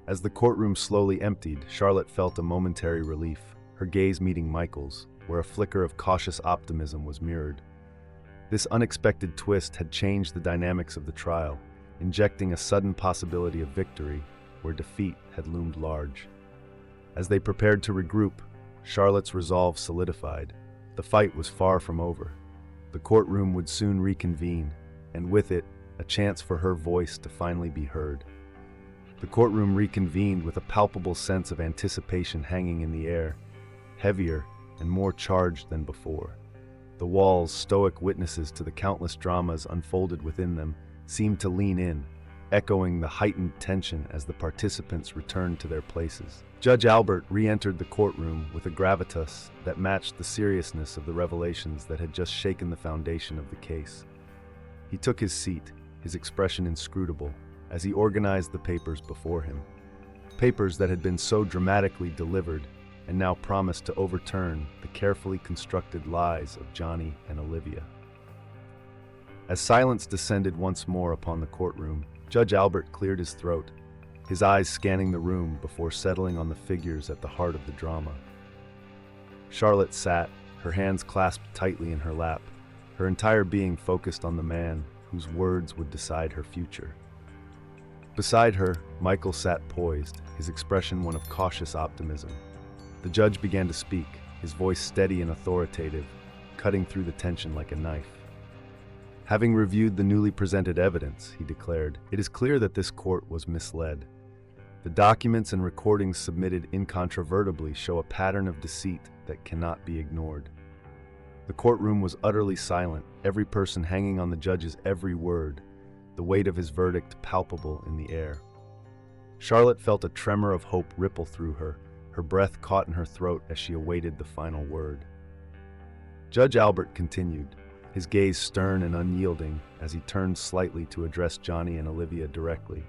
Speaker 1: As the courtroom slowly emptied, Charlotte felt a momentary relief, her gaze meeting Michael's, where a flicker of cautious optimism was mirrored. This unexpected twist had changed the dynamics of the trial, injecting a sudden possibility of victory where defeat had loomed large. As they prepared to regroup, Charlotte's resolve solidified. The fight was far from over. The courtroom would soon reconvene, and with it, a chance for her voice to finally be heard. The courtroom reconvened with a palpable sense of anticipation hanging in the air, heavier and more charged than before. The walls, stoic witnesses to the countless dramas unfolded within them, seemed to lean in, echoing the heightened tension as the participants returned to their places. Judge Albert re-entered the courtroom with a gravitas that matched the seriousness of the revelations that had just shaken the foundation of the case. He took his seat, his expression inscrutable, as he organized the papers before him. Papers that had been so dramatically delivered and now promised to overturn the carefully constructed lies of Johnny and Olivia. As silence descended once more upon the courtroom, Judge Albert cleared his throat, his eyes scanning the room before settling on the figures at the heart of the drama. Charlotte sat, her hands clasped tightly in her lap, her entire being focused on the man whose words would decide her future. Beside her, Michael sat poised, his expression one of cautious optimism. The judge began to speak, his voice steady and authoritative, cutting through the tension like a knife. "Having reviewed the newly presented evidence," he declared, "it is clear that this court was misled. The documents and recordings submitted incontrovertibly show a pattern of deceit that cannot be ignored." The courtroom was utterly silent, every person hanging on the judge's every word, the weight of his verdict palpable in the air. Charlotte felt a tremor of hope ripple through her, her breath caught in her throat as she awaited the final word. Judge Albert continued, his gaze stern and unyielding as he turned slightly to address Johnny and Olivia directly.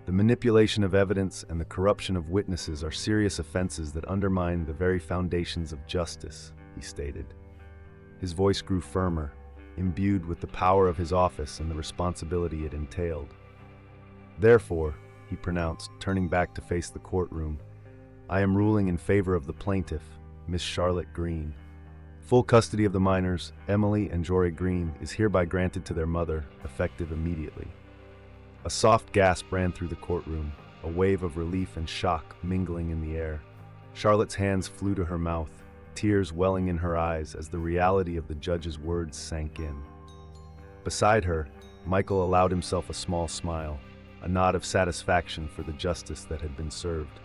Speaker 1: "The manipulation of evidence and the corruption of witnesses are serious offenses that undermine the very foundations of justice," he stated. His voice grew firmer, imbued with the power of his office and the responsibility it entailed. "Therefore," he pronounced, turning back to face the courtroom, "I am ruling in favor of the plaintiff, Miss Charlotte Green. Full custody of the minors, Emily and Jory Green, is hereby granted to their mother, effective immediately." A soft gasp ran through the courtroom, a wave of relief and shock mingling in the air. Charlotte's hands flew to her mouth, tears welling in her eyes as the reality of the judge's words sank in. Beside her, Michael allowed himself a small smile, a nod of satisfaction for the justice that had been served.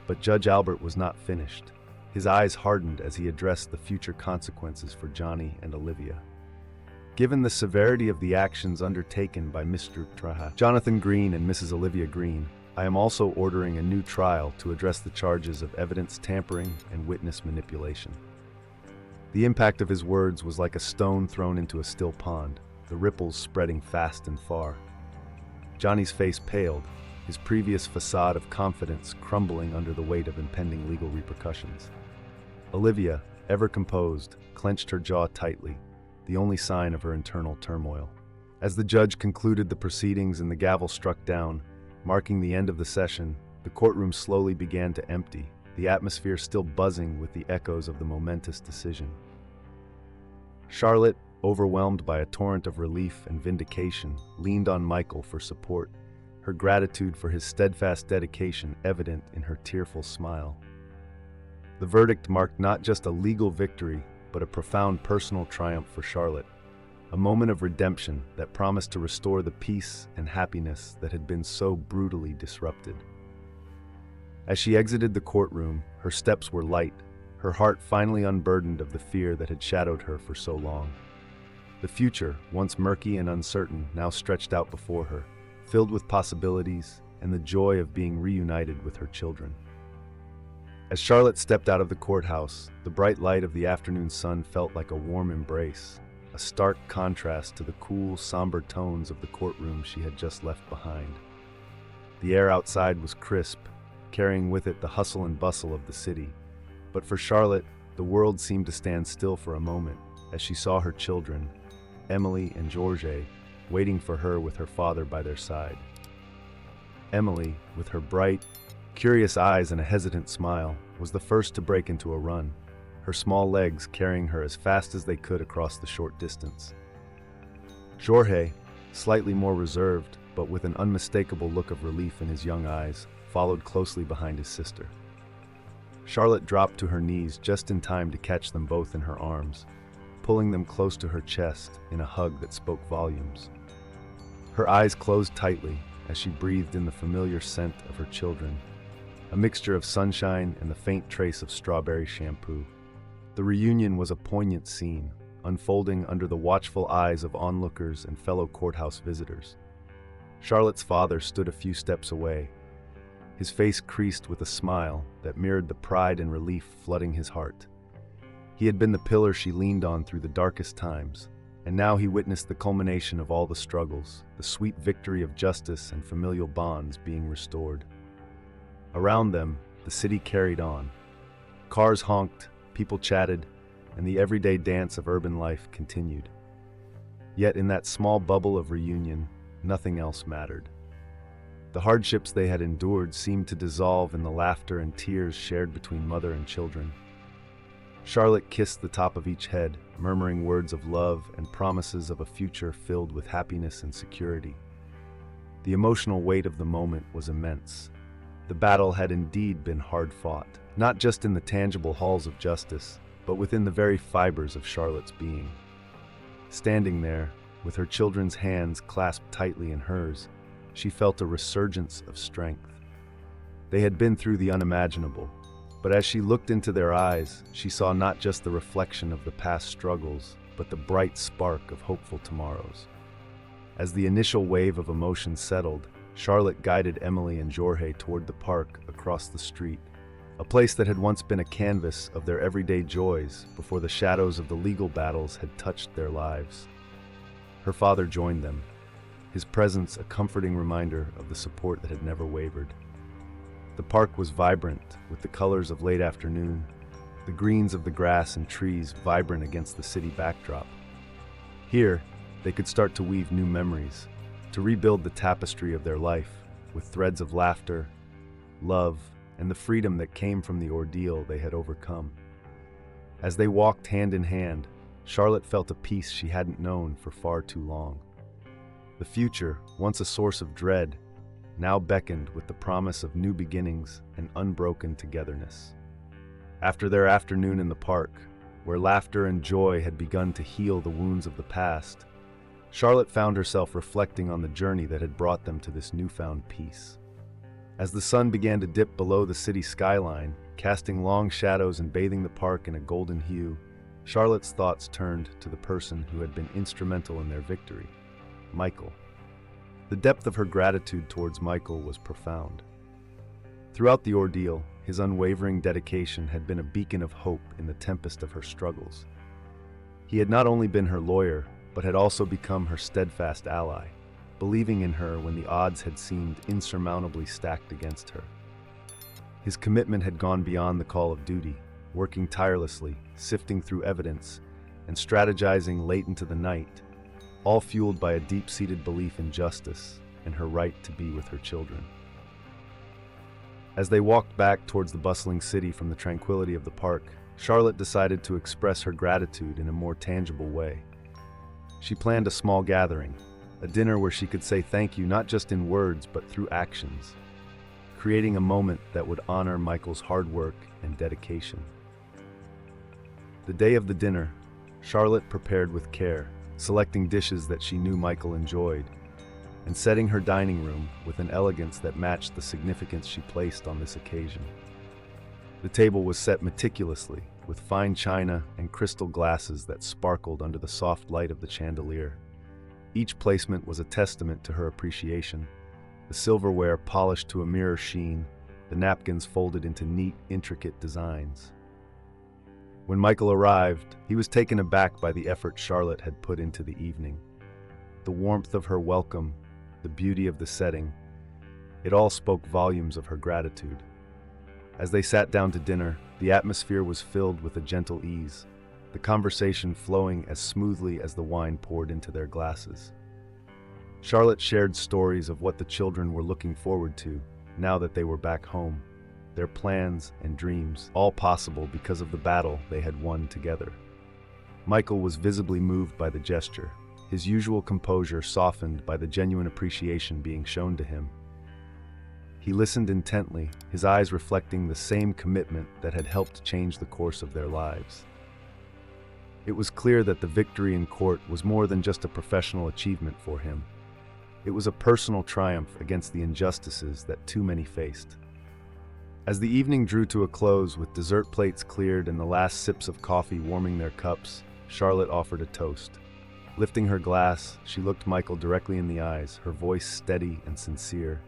Speaker 1: But Judge Albert was not finished. His eyes hardened as he addressed the future consequences for Johnny and Olivia. "Given the severity of the actions undertaken by Mr. Jonathan Green and Mrs. Olivia Green, I am also ordering a new trial to address the charges of evidence tampering and witness manipulation." The impact of his words was like a stone thrown into a still pond, the ripples spreading fast and far. Johnny's face paled, his previous facade of confidence crumbling under the weight of impending legal repercussions. Olivia, ever composed, clenched her jaw tightly, the only sign of her internal turmoil. As the judge concluded the proceedings and the gavel struck down, marking the end of the session, the courtroom slowly began to empty, the atmosphere still buzzing with the echoes of the momentous decision. Charlotte, overwhelmed by a torrent of relief and vindication, leaned on Michael for support, her gratitude for his steadfast dedication evident in her tearful smile. The verdict marked not just a legal victory, but a profound personal triumph for Charlotte, a moment of redemption that promised to restore the peace and happiness that had been so brutally disrupted. As she exited the courtroom, her steps were light, her heart finally unburdened of the fear that had shadowed her for so long. The future, once murky and uncertain, now stretched out before her, filled with possibilities and the joy of being reunited with her children. As Charlotte stepped out of the courthouse, the bright light of the afternoon sun felt like a warm embrace, a stark contrast to the cool, somber tones of the courtroom she had just left behind. The air outside was crisp, carrying with it the hustle and bustle of the city. But for Charlotte, the world seemed to stand still for a moment as she saw her children, Emily and George, waiting for her with her father by their side. Emily, with her bright, curious eyes and a hesitant smile, was the first to break into a run, her small legs carrying her as fast as they could across the short distance. Jorge, slightly more reserved, but with an unmistakable look of relief in his young eyes, followed closely behind his sister. Charlotte dropped to her knees just in time to catch them both in her arms, pulling them close to her chest in a hug that spoke volumes. Her eyes closed tightly as she breathed in the familiar scent of her children, a mixture of sunshine and the faint trace of strawberry shampoo. The reunion was a poignant scene, unfolding under the watchful eyes of onlookers and fellow courthouse visitors. Charlotte's father stood a few steps away, his face creased with a smile that mirrored the pride and relief flooding his heart. He had been the pillar she leaned on through the darkest times, and now he witnessed the culmination of all the struggles, the sweet victory of justice and familial bonds being restored. Around them, the city carried on. Cars honked, people chatted, and the everyday dance of urban life continued. Yet in that small bubble of reunion, nothing else mattered. The hardships they had endured seemed to dissolve in the laughter and tears shared between mother and children. Charlotte kissed the top of each head, murmuring words of love and promises of a future filled with happiness and security. The emotional weight of the moment was immense. The battle had indeed been hard fought, not just in the tangible halls of justice, but within the very fibers of Charlotte's being. Standing there, with her children's hands clasped tightly in hers, she felt a resurgence of strength. They had been through the unimaginable, but as she looked into their eyes, she saw not just the reflection of the past struggles, but the bright spark of hopeful tomorrows. As the initial wave of emotion settled, Charlotte guided Emily and Jorge toward the park across the street, a place that had once been a canvas of their everyday joys before the shadows of the legal battles had touched their lives. Her father joined them, his presence a comforting reminder of the support that had never wavered. The park was vibrant with the colors of late afternoon, the greens of the grass and trees vibrant against the city backdrop. Here, they could start to weave new memories, to rebuild the tapestry of their life with threads of laughter, love, and the freedom that came from the ordeal they had overcome. As they walked hand in hand, Charlotte felt a peace she hadn't known for far too long. The future, once a source of dread, now beckoned with the promise of new beginnings and unbroken togetherness. After their afternoon in the park, where laughter and joy had begun to heal the wounds of the past, Charlotte found herself reflecting on the journey that had brought them to this newfound peace. As the sun began to dip below the city skyline, casting long shadows and bathing the park in a golden hue, Charlotte's thoughts turned to the person who had been instrumental in their victory, Michael. The depth of her gratitude towards Michael was profound. Throughout the ordeal, his unwavering dedication had been a beacon of hope in the tempest of her struggles. He had not only been her lawyer, but had also become her steadfast ally, believing in her when the odds had seemed insurmountably stacked against her. His commitment had gone beyond the call of duty, working tirelessly, sifting through evidence, and strategizing late into the night, all fueled by a deep-seated belief in justice and her right to be with her children. As they walked back towards the bustling city from the tranquility of the park, Charlotte decided to express her gratitude in a more tangible way. She planned a small gathering, a dinner where she could say thank you not just in words but through actions, creating a moment that would honor Michael's hard work and dedication. The day of the dinner, Charlotte prepared with care, selecting dishes that she knew Michael enjoyed, and setting her dining room with an elegance that matched the significance she placed on this occasion. The table was set meticulously, with fine china and crystal glasses that sparkled under the soft light of the chandelier. Each placement was a testament to her appreciation. The silverware polished to a mirror sheen, the napkins folded into neat, intricate designs. When Michael arrived, he was taken aback by the effort Charlotte had put into the evening. The warmth of her welcome, the beauty of the setting, it all spoke volumes of her gratitude. As they sat down to dinner, the atmosphere was filled with a gentle ease, the conversation flowing as smoothly as the wine poured into their glasses. Charlotte shared stories of what the children were looking forward to now that they were back home, their plans and dreams, all possible because of the battle they had won together. Michael was visibly moved by the gesture, his usual composure softened by the genuine appreciation being shown to him. He listened intently, his eyes reflecting the same commitment that had helped change the course of their lives. It was clear that the victory in court was more than just a professional achievement for him. It was a personal triumph against the injustices that too many faced. As the evening drew to a close with dessert plates cleared and the last sips of coffee warming their cups, Charlotte offered a toast. Lifting her glass, she looked Michael directly in the eyes, her voice steady and sincere.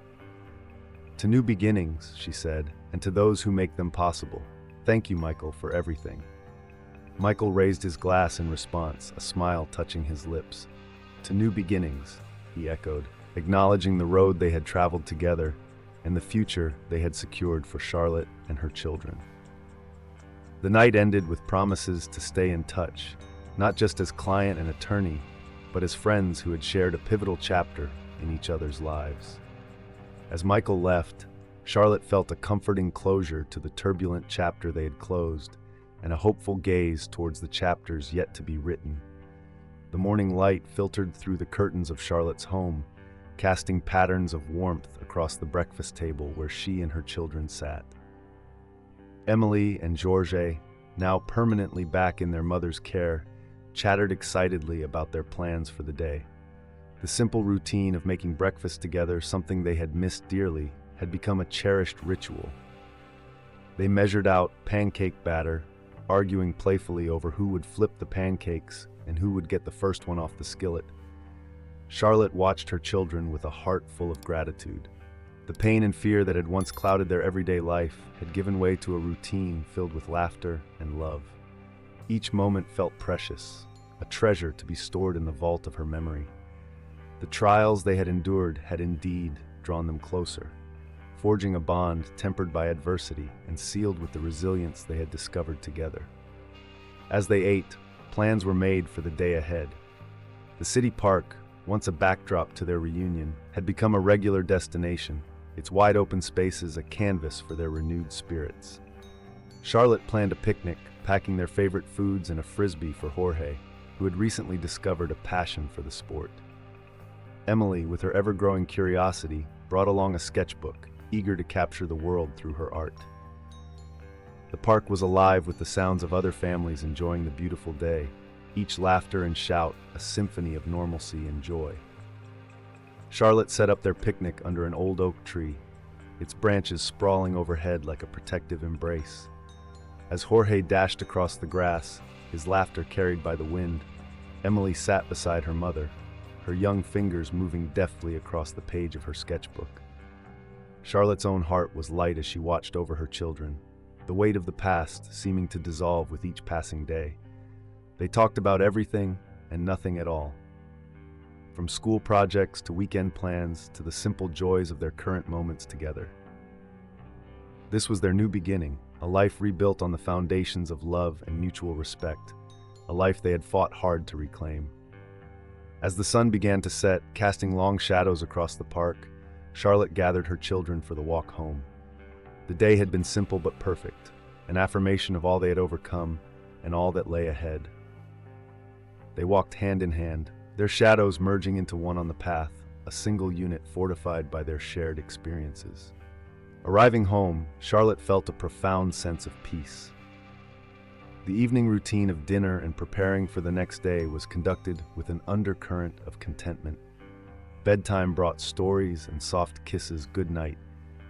Speaker 1: "To new beginnings," she said, "and to those who make them possible. Thank you, Michael, for everything." Michael raised his glass in response, a smile touching his lips. "To new beginnings," he echoed, acknowledging the road they had traveled together and the future they had secured for Charlotte and her children. The night ended with promises to stay in touch, not just as client and attorney, but as friends who had shared a pivotal chapter in each other's lives. As Michael left, Charlotte felt a comforting closure to the turbulent chapter they had closed, and a hopeful gaze towards the chapters yet to be written. The morning light filtered through the curtains of Charlotte's home, casting patterns of warmth across the breakfast table where she and her children sat. Emily and Georges, now permanently back in their mother's care, chattered excitedly about their plans for the day. The simple routine of making breakfast together, something they had missed dearly, had become a cherished ritual. They measured out pancake batter, arguing playfully over who would flip the pancakes and who would get the first one off the skillet. Charlotte watched her children with a heart full of gratitude. The pain and fear that had once clouded their everyday life had given way to a routine filled with laughter and love. Each moment felt precious, a treasure to be stored in the vault of her memory. The trials they had endured had indeed drawn them closer, forging a bond tempered by adversity and sealed with the resilience they had discovered together. As they ate, plans were made for the day ahead. The city park, once a backdrop to their reunion, had become a regular destination, its wide-open spaces a canvas for their renewed spirits. Charlotte planned a picnic, packing their favorite foods and a frisbee for Jorge, who had recently discovered a passion for the sport. Emily, with her ever-growing curiosity, brought along a sketchbook, eager to capture the world through her art. The park was alive with the sounds of other families enjoying the beautiful day, each laughter and shout a symphony of normalcy and joy. Charlotte set up their picnic under an old oak tree, its branches sprawling overhead like a protective embrace. As Jorge dashed across the grass, his laughter carried by the wind, Emily sat beside her mother, her young fingers moving deftly across the page of her sketchbook. Charlotte's own heart was light as she watched over her children, the weight of the past seeming to dissolve with each passing day. They talked about everything and nothing at all. From school projects to weekend plans to the simple joys of their current moments together. This was their new beginning, a life rebuilt on the foundations of love and mutual respect, a life they had fought hard to reclaim. As the sun began to set, casting long shadows across the park, Charlotte gathered her children for the walk home. The day had been simple but perfect, an affirmation of all they had overcome and all that lay ahead. They walked hand in hand, their shadows merging into one on the path, a single unit fortified by their shared experiences. Arriving home, Charlotte felt a profound sense of peace. The evening routine of dinner and preparing for the next day was conducted with an undercurrent of contentment. Bedtime brought stories and soft kisses goodnight,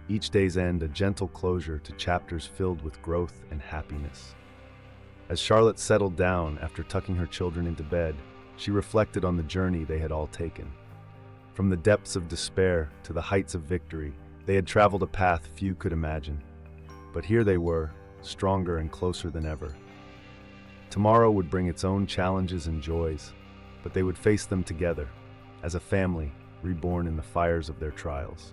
Speaker 1: each day's end a gentle closure to chapters filled with growth and happiness. As Charlotte settled down after tucking her children into bed, she reflected on the journey they had all taken. From the depths of despair to the heights of victory, they had traveled a path few could imagine. But here they were, stronger and closer than ever. Tomorrow would bring its own challenges and joys, but they would face them together, as a family reborn in the fires of their trials.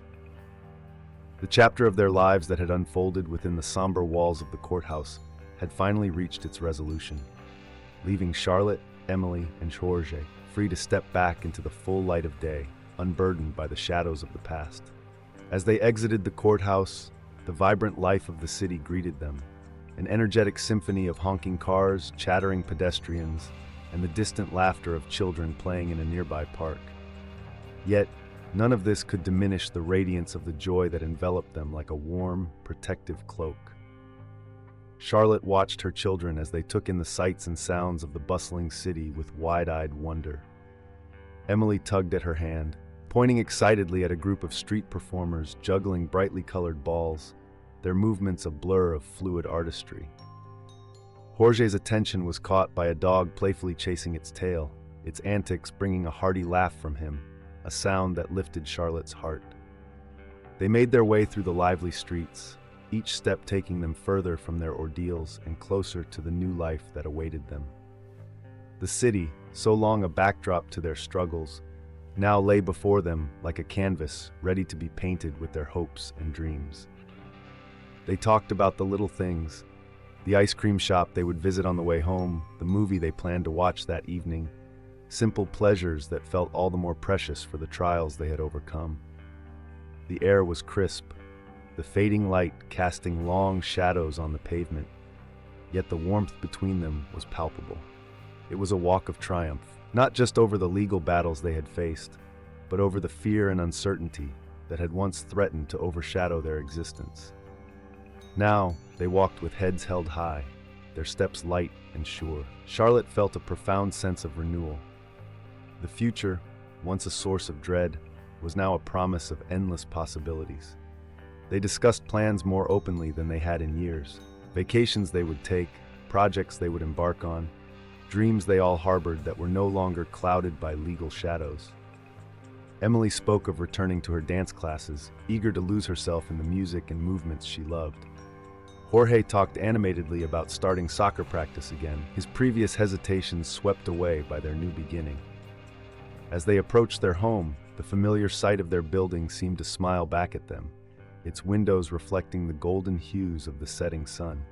Speaker 1: The chapter of their lives that had unfolded within the somber walls of the courthouse had finally reached its resolution, leaving Charlotte, Emily, and Jorge free to step back into the full light of day, unburdened by the shadows of the past. As they exited the courthouse, the vibrant life of the city greeted them, an energetic symphony of honking cars, chattering pedestrians, and the distant laughter of children playing in a nearby park. Yet, none of this could diminish the radiance of the joy that enveloped them like a warm, protective cloak. Charlotte watched her children as they took in the sights and sounds of the bustling city with wide-eyed wonder. Emily tugged at her hand, pointing excitedly at a group of street performers juggling brightly colored balls, their movements a blur of fluid artistry. Jorge's attention was caught by a dog playfully chasing its tail, its antics bringing a hearty laugh from him, a sound that lifted Charlotte's heart. They made their way through the lively streets, each step taking them further from their ordeals and closer to the new life that awaited them. The city, so long a backdrop to their struggles, now lay before them like a canvas ready to be painted with their hopes and dreams. They talked about the little things, the ice cream shop they would visit on the way home, the movie they planned to watch that evening, simple pleasures that felt all the more precious for the trials they had overcome. The air was crisp, the fading light casting long shadows on the pavement, yet the warmth between them was palpable. It was a walk of triumph, not just over the legal battles they had faced, but over the fear and uncertainty that had once threatened to overshadow their existence. Now, they walked with heads held high, their steps light and sure. Charlotte felt a profound sense of renewal. The future, once a source of dread, was now a promise of endless possibilities. They discussed plans more openly than they had in years, vacations they would take, projects they would embark on, dreams they all harbored that were no longer clouded by legal shadows. Emily spoke of returning to her dance classes, eager to lose herself in the music and movements she loved. Jorge talked animatedly about starting soccer practice again, his previous hesitations swept away by their new beginning. As they approached their home, the familiar sight of their building seemed to smile back at them, its windows reflecting the golden hues of the setting sun.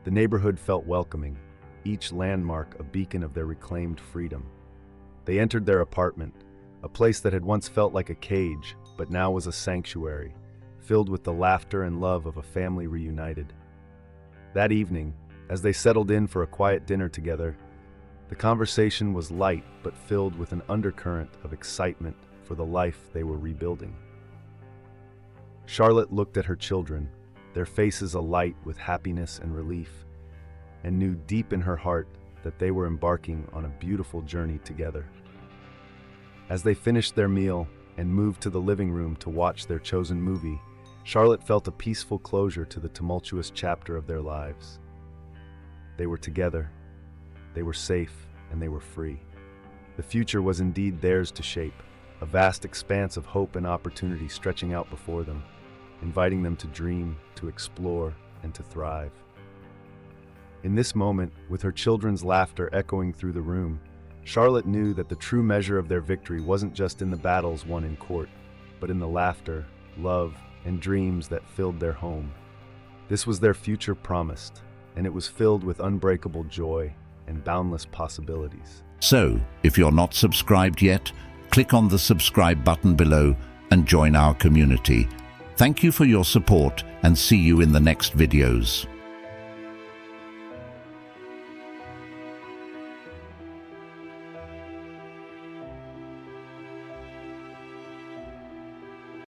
Speaker 1: The neighborhood felt welcoming, each landmark a beacon of their reclaimed freedom. They entered their apartment, a place that had once felt like a cage, but now was a sanctuary, filled with the laughter and love of a family reunited. That evening, as they settled in for a quiet dinner together, the conversation was light but filled with an undercurrent of excitement for the life they were rebuilding. Charlotte looked at her children, their faces alight with happiness and relief, and knew deep in her heart that they were embarking on a beautiful journey together. As they finished their meal and moved to the living room to watch their chosen movie, Charlotte felt a peaceful closure to the tumultuous chapter of their lives. They were together, they were safe, and they were free. The future was indeed theirs to shape, a vast expanse of hope and opportunity stretching out before them, inviting them to dream, to explore, and to thrive. In this moment, with her children's laughter echoing through the room, Charlotte knew that the true measure of their victory wasn't just in the battles won in court, but in the laughter, love, and dreams that filled their home. This was their future promised, and it was filled with unbreakable joy and boundless possibilities.
Speaker 2: So, if you're not subscribed yet, click on the subscribe button below and join our community. Thank you for your support and see you in the next videos.